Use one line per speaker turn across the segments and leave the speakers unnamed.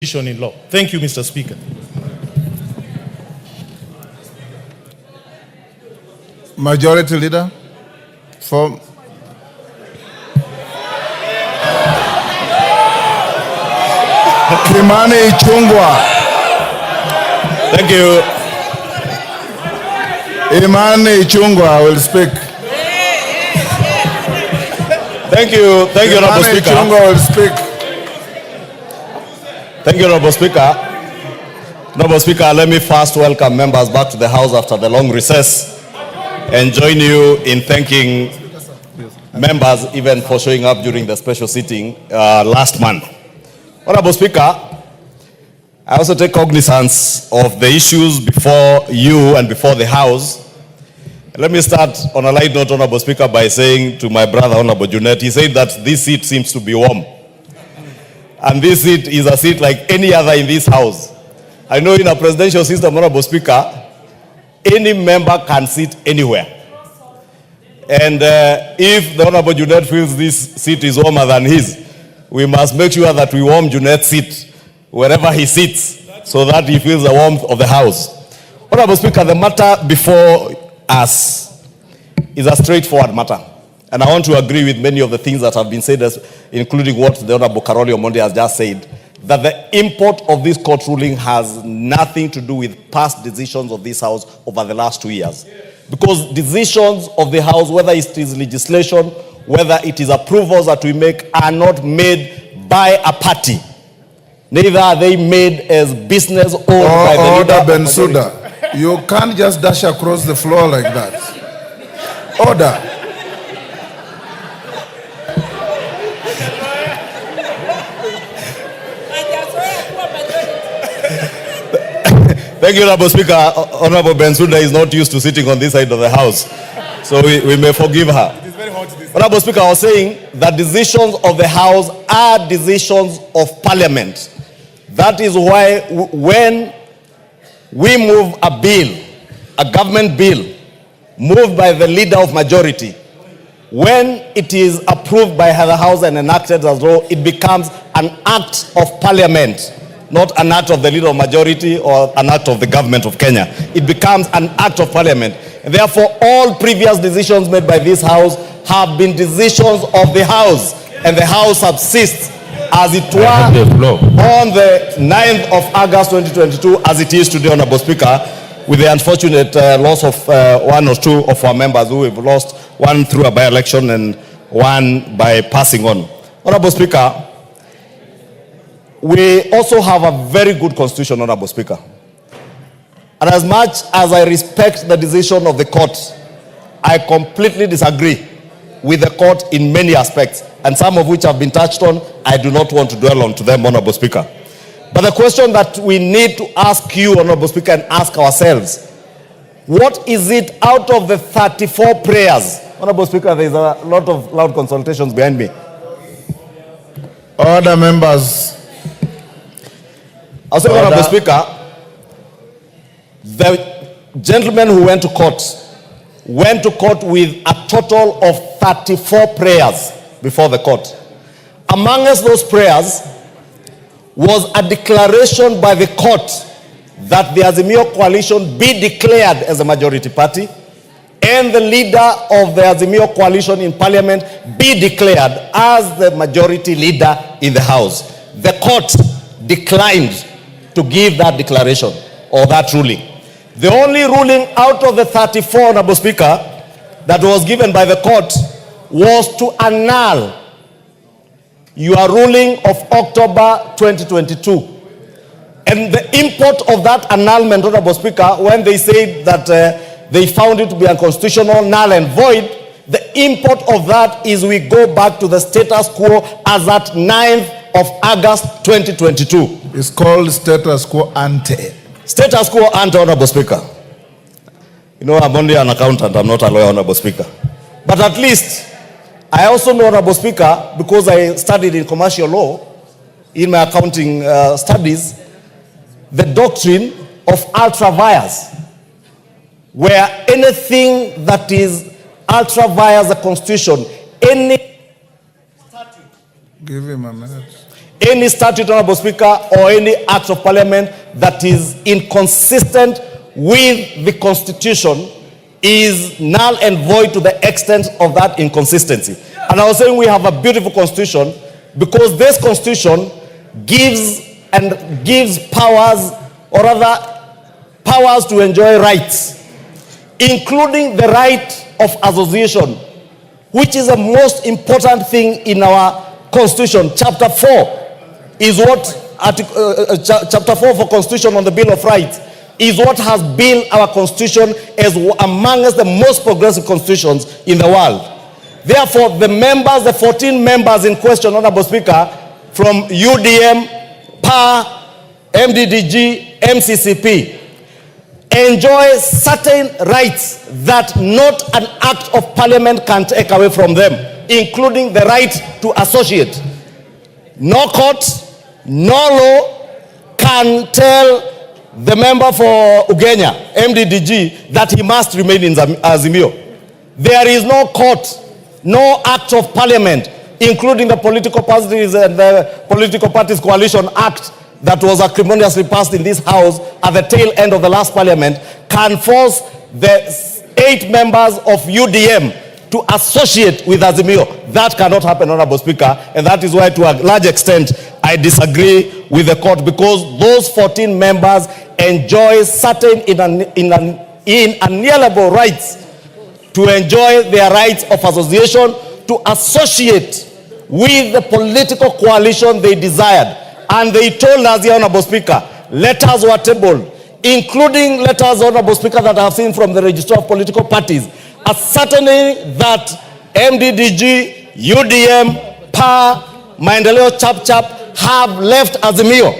In law. Thank you, Mr. Speaker.
Majority Leader for Kimani Ichungwa.
Thank you.
Kimani Ichungwa will speak.
Thank you, Honorable Speaker.
Ichungwa will speak.
Thank you, Honorable Speaker. Honorable Speaker, let me first welcome members back to the House after the long recess and join you in thanking members even for showing up during the special sitting last month. Honorable Speaker, I also take cognizance of the issues before you and before the House. Let me start on a light note, Honorable Speaker, by saying to my brother, Honorable Junet, he said that this seat seems to be warm. And this seat is a seat like any other in this House. I know in a presidential system, Honorable Speaker, any member can sit anywhere. And if the Honorable Junet feels this seat is warmer than his, we must make sure that we warm Junet's seat wherever he sits so that he feels the warmth of the House. Honorable Speaker, the matter before us is a straightforward matter. And I want to agree with many of the things that have been said, including what the Honorable Karoli Omondi has just said, that the import of this court ruling has nothing to do with past decisions of this House over the last 2 years. Because decisions of the House, whether it is legislation, whether it is approvals that we make, are not made by a party. Neither are they made as business owned by the leader.
Order, Bensouda. You can't just dash across the floor like that. Order.
Thank you, Honorable Speaker. Honorable Bensouda is not used to sitting on this side of the House, so we may forgive her.
It is very hot this
Honorable Speaker, I was saying that decisions of the House are decisions of Parliament. That is why when we move a bill, a government bill, moved by the leader of majority, when it is approved by the House and enacted as law, it becomes an act of Parliament, not an act of the leader of majority or an act of the government of Kenya. It becomes an act of Parliament. And therefore, all previous decisions made by this House have been decisions of the House, and the House subsists as it were on the 9th of August 2022 as it is today, Honorable Speaker, with the unfortunate loss of one or two of our members who have lost, one through a by-election and one by passing on. Honorable Speaker, we also have a very good constitution, Honorable Speaker. And as much as I respect the decision of the court, I completely disagree with the court in many aspects, and some of which have been touched on. I do not want to dwell on to them, Honorable Speaker. But the question that we need to ask you, Honorable Speaker, and ask ourselves, what is it out of the 34 prayers? Honorable Speaker, there is a lot of loud consultations behind me.
Order, members.
Also, Honorable Speaker, the gentleman who went to court with a total of 34 prayers before the court. Amongst those prayers was a declaration by the court that the Azimio coalition be declared as a majority party, and the leader of the Azimio coalition in Parliament be declared as the majority leader in the House. The court declined to give that declaration or that ruling. The only ruling out of the 34, Honorable Speaker, that was given by the court was to annul your ruling of October 2022. And the import of that annulment, Honorable Speaker, when they said that they found it to be unconstitutional, null and void, the import of that is we go back to the status quo as at 9th of August 2022.
It's called status quo ante.
Status quo ante, Honorable Speaker. You know, I'm only an accountant, I'm not a lawyer, Honorable Speaker. But at least, I also know, Honorable Speaker, because I studied in commercial law, in my accounting studies, the doctrine of ultra vires, where anything that is ultra vires the Constitution, any statute,
give him a minute.
any statute, Honorable Speaker, or any act of parliament that is inconsistent with the Constitution is null and void to the extent of that inconsistency. And I was saying we have a beautiful Constitution because this Constitution gives powers, or rather powers to enjoy rights, including the right of association, which is the most important thing in our Constitution. Chapter 4 is what, Chapter 4 for Constitution on the Bill of Rights is what has built our Constitution as amongst the most progressive constitutions in the world. Therefore, the members, the 14 members in question, Honorable Speaker, from UDM, PA, MDDG, MCCP, enjoy certain rights that not an act of parliament can take away from them, including the right to associate. No court, no law can tell the member for Ugenya, MDDG, that he must remain in Azimio. There is no court, no act of parliament, including the Political Parties and the Political Parties Coalition Act that was acrimoniously passed in this House at the tail end of the last parliament, can force the 8 members of UDM to associate with Azimio. That cannot happen, Honorable Speaker, and that is why, to a large extent, I disagree with the court, because those 14 members enjoy certain inalienable rights to enjoy their rights of association, to associate with the political coalition they desired. And they told us here, Honorable Speaker, letters were tabled, including letters, Honorable Speaker, that I have seen from the Registrar of Political Parties, ascertaining that MDDG, UDM, PA, Maendeleo Chap have left Azimio.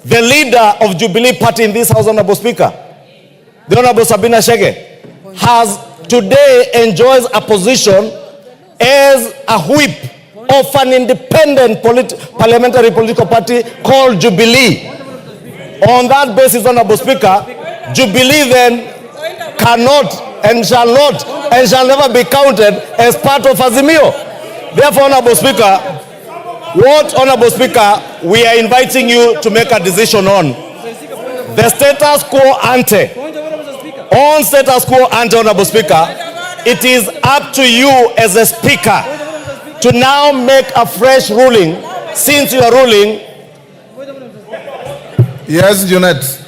The leader of Jubilee Party in this House, Honorable Speaker, the Honorable Sabina Chege, has today enjoys a position as a whip of an independent parliamentary political party called Jubilee. On that basis, Honorable Speaker, Jubilee then cannot and shall not and shall never be counted as part of Azimio. Therefore, Honorable Speaker, Honorable Speaker, we are inviting you to make a decision on the status quo ante. On status quo ante, Honorable Speaker, it is up to you as a Speaker to now make a fresh ruling, since you are ruling.
Yes, Junet.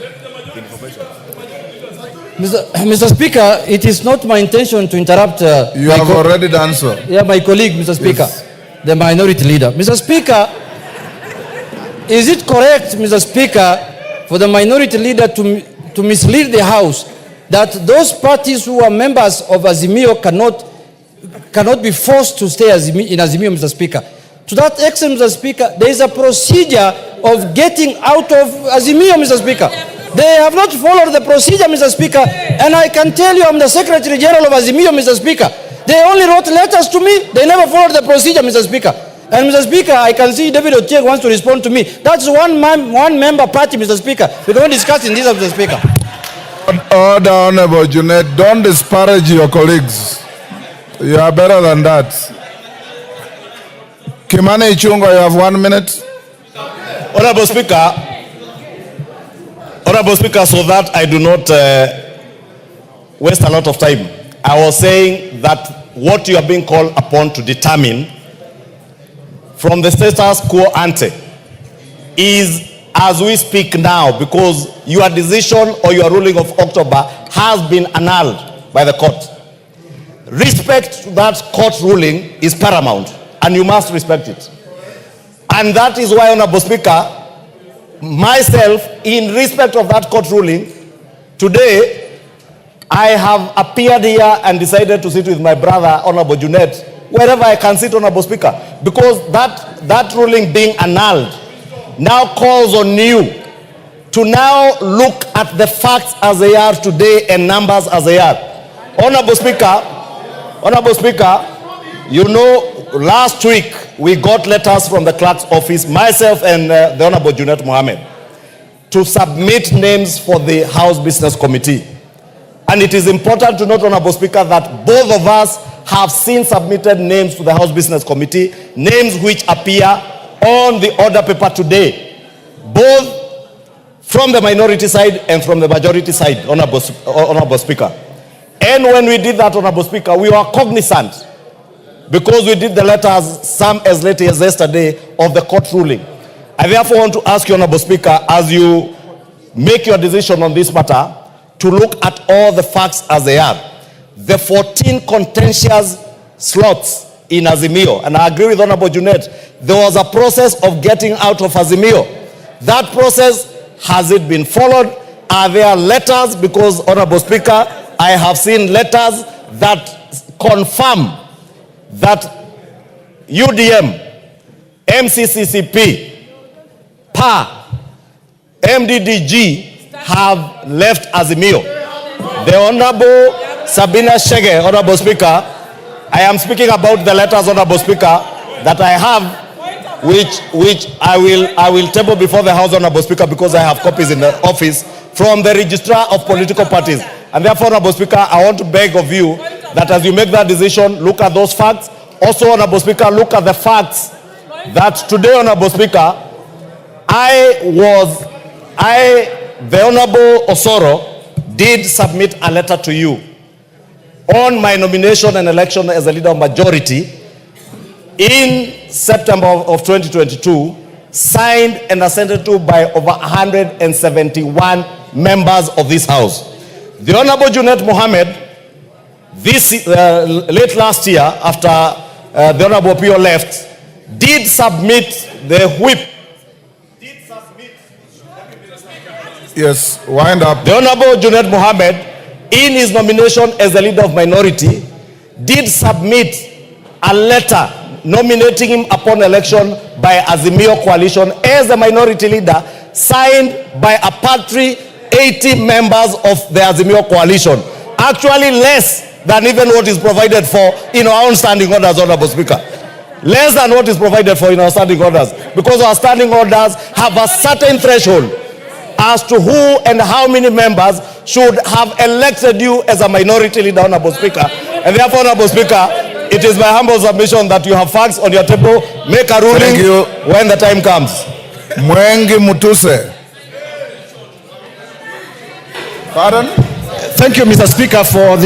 Mr. Speaker, it is not my intention to interrupt.
You have already done so.
Yeah, my colleague, Mr. Speaker, yes. The minority leader. Mr. Speaker, is it correct, Mr. Speaker, for the minority leader to mislead the House that those parties who are members of Azimio cannot be forced to stay in Azimio, Mr. Speaker? To that extent, Mr. Speaker, there is a procedure of getting out of Azimio, Mr. Speaker. They have not followed the procedure, Mr. Speaker, and I can tell you I'm the Secretary General of Azimio, Mr. Speaker. They only wrote letters to me. They never followed the procedure, Mr. Speaker. And Mr. Speaker, I can see David Otieng wants to respond to me. That's one member party, Mr. Speaker. We don't discuss in this, Mr. Speaker.
Order, Honorable Junet. Don't disparage your colleagues. You are better than that. Kimani Ichungwa, you have 1 minute.
Honorable Speaker, so that I do not waste a lot of time, I was saying that what you are being called upon to determine from the status quo ante is as we speak now, because your decision or your ruling of October has been annulled by the court. Respect to that court ruling is paramount, and you must respect it. And that is why, Honorable Speaker, myself, in respect of that court ruling, today I have appeared here and decided to sit with my brother, Honorable Junet, wherever I can sit, Honorable Speaker, because that ruling being annulled now calls on you to now look at the facts as they are today and numbers as they are. Honorable Speaker, you know, last week we got letters from the clerk's office, myself and the Honorable Junet Mohammed, to submit names for the House Business Committee. And it is important to note, Honorable Speaker, that both of us have since submitted names to the House Business Committee, names which appear on the order paper today, both from the minority side and from the majority side, Honorable Speaker. And when we did that, Honorable Speaker, we were cognizant, because we did the letters, some as late as yesterday, of the court ruling. I therefore want to ask you, Honorable Speaker, as you make your decision on this matter, to look at all the facts as they are. The 14 contentious slots in Azimio, and I agree with Honorable Junet, there was a process of getting out of Azimio. That process, has it been followed? Are there letters? Because, Honorable Speaker, I have seen letters that confirm that UDM, MCCCP, PA, MDDG have left Azimio. The Honorable Sabina Chege, Honorable Speaker, I am speaking about the letters, Honorable Speaker, that I have, which I will table before the House, Honorable Speaker, because I have copies in the office from the Registrar of Political Parties. And therefore, Honorable Speaker, I want to beg of you that as you make that decision, look at those facts. Also, Honorable Speaker, look at the facts that today, Honorable Speaker, the Honorable Osoro did submit a letter to you on my nomination and election as a leader of majority in September of 2022, signed and assented to by over 171 members of this House. The Honorable Junet Mohammed, late last year, after the Honorable Pio left, did submit the whip.
Yes, wind up.
The Honorable Junet Mohammed, in his nomination as the leader of minority, did submit a letter nominating him upon election by Azimio coalition as the minority leader, signed by a paltry 80 members of the Azimio coalition. Actually less than even what is provided for in our own standing orders, Honorable Speaker. Less than what is provided for in our standing orders, because our standing orders have a certain threshold as to who and how many members should have elected you as a minority leader, Honorable Speaker. And therefore, Honorable Speaker, it is my humble submission that you have facts on your table. Make a ruling when the time comes.
Mwengi Mutuse. Pardon?
Thank you, Mr. Speaker, for the